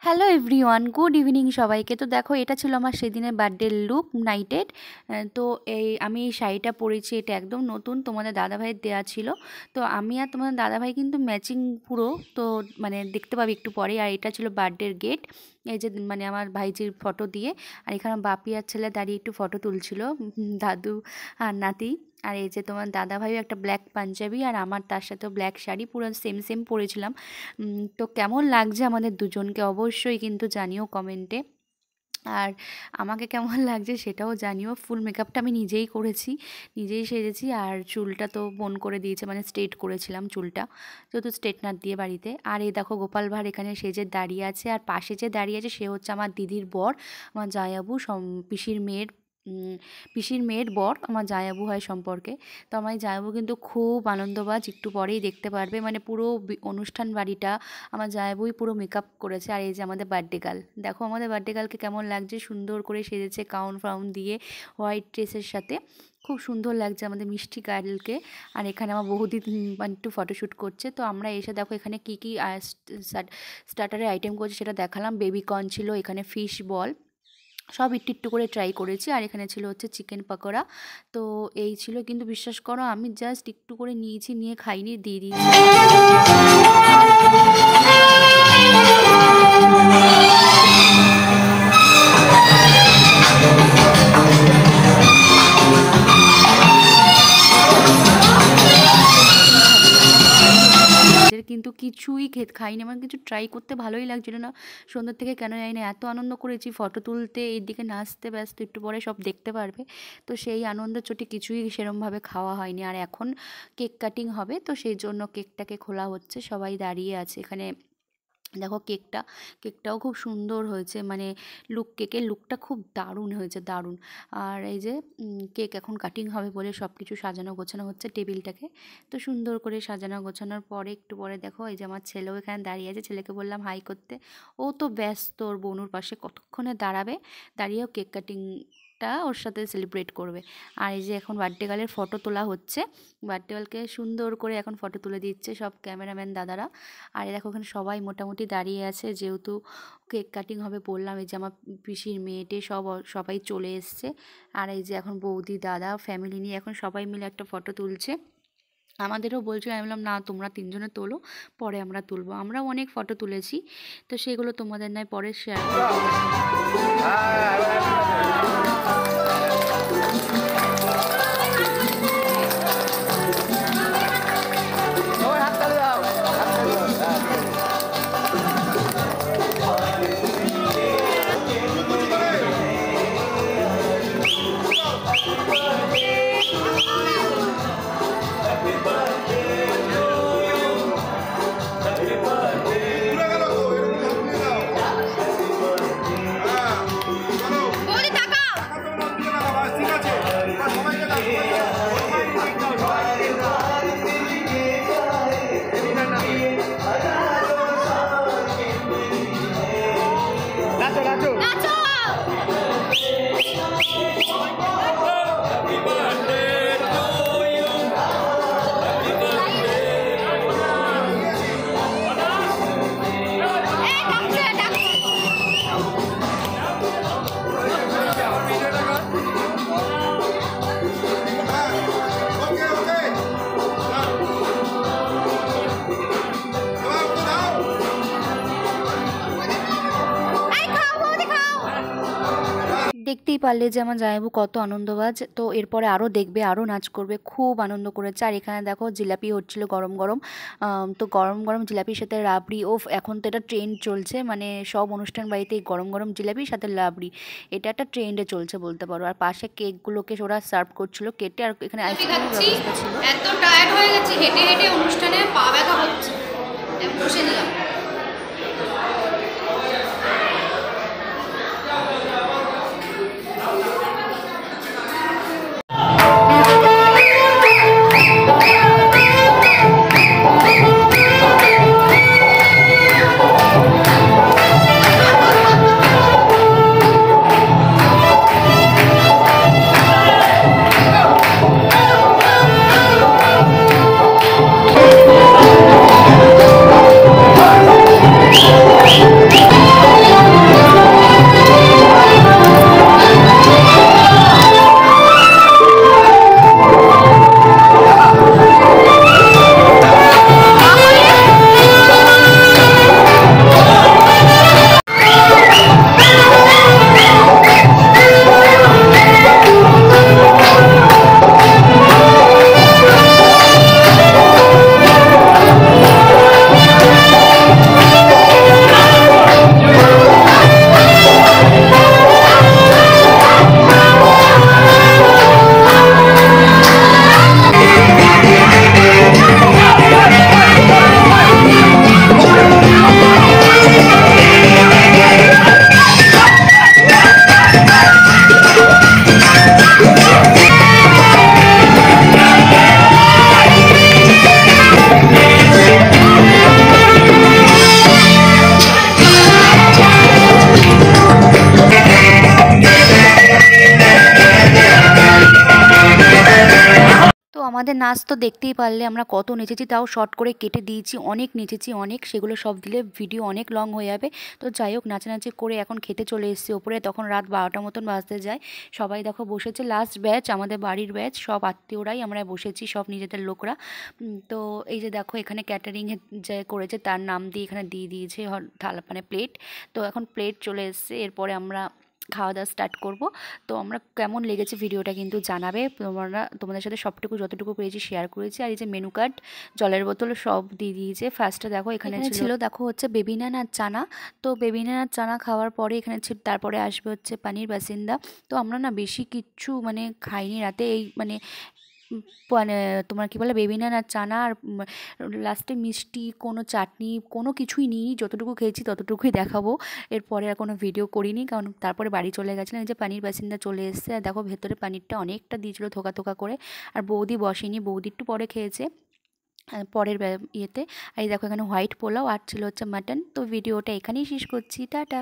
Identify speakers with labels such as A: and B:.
A: Hello everyone, good evening সবাইকে। তো দেখো, এটা ছিল আমার সেদিনের বার্থডে লুক নাইটেড। তো আমি এই শাড়িটা পরেছি, এটা একদম নতুন, তোমাদের দাদাভাইয়ের দেওয়া ছিল। তো আমি আর তোমাদের দাদাভাই কিন্তু ম্যাচিং পুরো, তো মানে দেখতে পাবি একটু পরে। আর এটা ছিল বার্থডের গেট, এই যে মানে আমার ভাইজির ফটো দিয়ে। আর এখানে বাপি আর ছেলে দাঁড়িয়ে একটু ফটো তুলছিল, দাদু আর নাতি। আর এই যে তোমার দাদাভাইও একটা ব্ল্যাক পাঞ্জাবি, আর আমার তার সাথেও ব্ল্যাক শাড়ি, পুরো সেম সেম পরেছিলাম। তো কেমন লাগছে আমাদের দুজনকে অবশ্যই কিন্তু জানিও কমেন্টে। আর আমাকে কেমন লাগছে সেটাও জানিও। ফুল মেকআপটা আমি নিজেই করেছি, নিজেই সেজেছি। আর চুলটা তো বোন করে দিয়েছে, মানে স্ট্রেট করেছিলাম চুলটা, যেহেতু স্ট্রেটনার দিয়ে বাড়িতে। আর এই দেখো গোপাল ভাঁড় এখানে সেজে দাঁড়িয়ে আছে। আর পাশে যে দাঁড়িয়ে আছে সে হচ্ছে আমার দিদির বর, আমার জায়াবু, পিসির মেয়ের বর, আমার জায়াবু হয় সম্পর্কে। তো আমার জায়াবু কিন্তু খুব আনন্দবাজ, একটু পরেই দেখতে পারবে। মানে পুরো অনুষ্ঠান বাড়িটা আমার জায়াবুই পুরো মেকআপ করেছে। আর এই যে আমাদের বার্থডে গার্ল, দেখো আমাদের বার্থডে গার্লকে কেমন লাগছে, সুন্দর করে সেজেছে গাউন ফাউন দিয়ে, হোয়াইট ড্রেসের সাথে। খুব সুন্দর লাগছে আমাদের মিষ্টি গার্লকে। আর এখানে আমার বহুদিন একটু ফটোশ্যুট করছে। তো আমরা এসে দেখো এখানে কী কী স্টার্টারের আইটেম করছে সেটা দেখালাম। বেবিকর্ন ছিল, এখানে ফিশ বল, সব একটু একটু করে ট্রাই করেছি। আর এখানে ছিল হচ্ছে চিকেন পকোড়া। তো এই ছিল, কিন্তু বিশ্বাস করো আমি জাস্ট একটু করে নিয়েছি, নিয়ে খাইনি, দিয়ে দিয়েছি। কিন্তু কিছুই খাইনি, আমার কিছু ট্রাই করতে ভালোই লাগছিল না। সন্ধ্যার থেকে কেন জানি না এত আনন্দ করেছি, ফটো তুলতে, এইদিকে নাচতে ব্যস্ত, একটু পরে সব দেখতে পারবে। তো সেই আনন্দ চোটে কিছুই সেরমভাবে খাওয়া হয়নি। আর এখন কেক কাটিং হবে, তো সেই জন্য কেকটাকে খোলা হচ্ছে, সবাই দাঁড়িয়ে আছে এখানে। দেখো কেকটাও খুব সুন্দর হয়েছে, মানে কেকের লুকটা খুব দারুণ হয়েছে, দারুণ। আর এই যে কেক এখন কাটিং হবে বলে সব কিছু সাজানো গোছানো হচ্ছে টেবিলটাকে। তো সুন্দর করে সাজানো গোছানোর পরে একটু পরে দেখো এই যে আমার ছেলেও এখানে দাঁড়িয়ে আছে, ছেলেকে বললাম হাই করতে। ও তো ব্যস্ত, ওর বোনুর পাশে কতক্ষণে দাঁড়াবে, দাঁড়িয়েও কেক কাটিংটা ওর সাথে সেলিব্রেট করবে। আর এই যে এখন বার্থডে গার্লের ফটো তোলা হচ্ছে, বার্থডে গার্লকে সুন্দর করে এখন ফটো তুলে দিচ্ছে সব ক্যামেরাম্যান দাদারা। আর দেখো ওখানে সবাই মোটামুটি দাঁড়িয়ে আছে, যেহেতু কেক কাটিং হবে বললাম। এই যে আমার পিসির মেয়েটে সবাই চলে এসছে। আর এই যে এখন বৌদি দাদা ফ্যামিলি নিয়ে এখন সবাই মিলে একটা ফটো তুলছে। আমাদেরও বলছে, আমি বললাম না তোমরা তিনজনে তোলো, পরে আমরা তুলবো। আমরাও অনেক ফটো তুলেছি, তো সেগুলো তোমাদের নয় পরে শেয়ার করবো। দেখতেই পারলে যে আমার জামাইবাবু কত আনন্দবাজ। তো এরপরে আরও দেখবে, আরও নাচ করবে, খুব আনন্দ করেছে। আর এখানে দেখো জিলাপি হচ্ছিল গরম গরম। তো গরম গরম জিলাপির সাথে রাবড়ি, এখন তো এটা ট্রেন্ড চলছে, মানে সব অনুষ্ঠান বাড়িতেই গরম গরম জিলাপির সাথে রাবড়ি, এটা একটা ট্রেন্ডে চলছে বলতে পারো। আর পাশে কেকগুলোকে ওরা সার্ভ করছিল কেটে। আর এখানে আইসক্রিমের ব্যবস্থা ছিল।
B: এত টায়ার্ড হয়ে গেছি, হেঁটে হেঁটে অনুষ্ঠানে পা ব্যথা হচ্ছে, বসে নিলাম।
A: আমাদের নাচ তো দেখতেই পারলে, আমরা কত নেচেছি, তাও শর্ট করে কেটে দিয়েছি, অনেক নেচেছি অনেক, সেগুলো সব দিলে ভিডিও অনেক লং হয়ে যাবে। তো যাই হোক, নাচানাচি করে এখন খেতে চলে এসেছি ওপরে, তখন রাত 12টা মতন বাজতে যায়। সবাই দেখো বসেছে, লাস্ট ব্যাচ, আমাদের বাড়ির ব্যাচ, সব আত্মীয়রাই আমরা বসেছি, সব নিজেদের লোকরা। তো এই যে দেখো এখানে ক্যাটারিং যে করেছে তার নাম দিয়ে এখানে দিয়ে দিয়েছে থালা, মানে প্লেট। তো এখন প্লেট চলে এসছে, এরপরে আমরা খাওয়া দাওয়া স্টার্ট করব। তো আমরা কেমন লেগেছে ভিডিওটা কিন্তু জানাবে, তোমাদের সাথে সবটুকু যতটুকু পেরেছি শেয়ার করেছি। আর এই যে মেনু কার্ড, জলের বোতল সব দিয়ে দিয়েছে। ফার্স্টে দেখো এখানে ছিল দেখো হচ্ছে বেবি নান আর চানা। তো বেবি নান আর চানা খাওয়ার পরে এখানে ছিল, তারপরে আসবে হচ্ছে পানির বাসিন্দা। তো আমরা না বেশি কিচ্ছু মানে খাইনি রাতে, এই মানে মানে তোমার কি বলে বেবি নান আর চানা, আর লাস্টে মিষ্টি, কোনো চাটনি, কোনো কিছুই নিইনি, যতটুকু খেয়েছি ততটুকুই দেখাবো। এরপরে আর কোনো ভিডিও করিনি, কারণ তারপরে বাড়ি চলে গেছিলাম। এই যে পানির বাসিন্দা চলে এসেছে, আর দেখো ভেতরে পানিরটা অনেকটা দিয়েছিল থোকা থোকা করে। আর বৌদি বসেনি, বৌদি একটু পরে খেয়েছে পরের ইয়েতে। আর এই দেখো এখানে হোয়াইট পোলাও আর ছিল হচ্ছে মাটন। তো ভিডিওটা এখানেই শেষ করছি, টাটা।